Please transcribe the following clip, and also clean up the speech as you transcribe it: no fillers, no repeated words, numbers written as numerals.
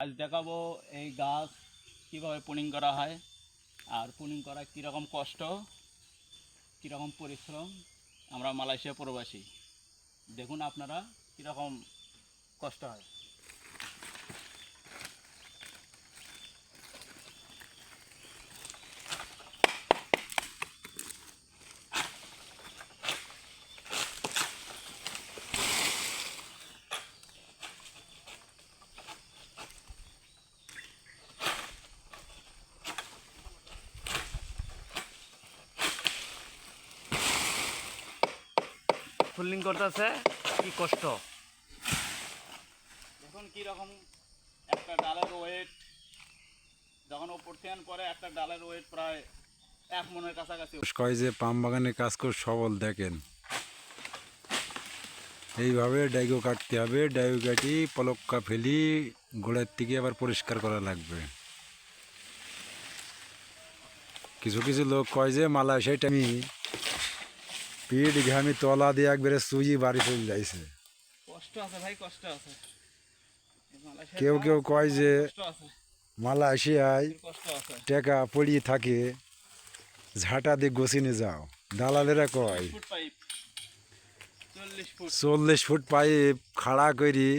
আজ দেখাবো এই গাছ কীভাবে পুনিং করা হয় আর পুনিং করা কীরকম কষ্ট, কীরকম পরিশ্রম। আমরা মালয়েশিয়া প্রবাসী, দেখুন আপনারা কীরকম কষ্ট হয়। ফুলিং করতেছে কি কষ্ট, দেখুন কীরকম একটা ডালের ওয়েট, যখন ওপর থেকে পরে একটা ডালের ওয়েট প্রায় 1 মনের কাছাকাছি। কয় যে পাম বাগানে কাজ করে সবল দেখেন, এইভাবে ডাইগো কাটতে হবে। ডাইগো কাটি পলক্কা ফেলি গোড়ার থেকে আবার পরিষ্কার করা লাগবে। কিছু কিছু লোক কয় যে মালয়েশিয়ায় আমি পিঠ ঘামি তলা দিয়ে একবারে সুজি বাড়ি চলে যাইছে। কষ্ট আছে ভাই, কষ্ট আছে। কেউ কেউ কয় যে কষ্ট আছে, মালয়েশিয়ায় কষ্ট আছে। টাকা পড়িয়ে থাকে, ঝাঁটা দিয়ে গোছিনে যাও। দালালেরা কয় 40 foot pipe, 40 foot 40 foot pipe খাড়া করি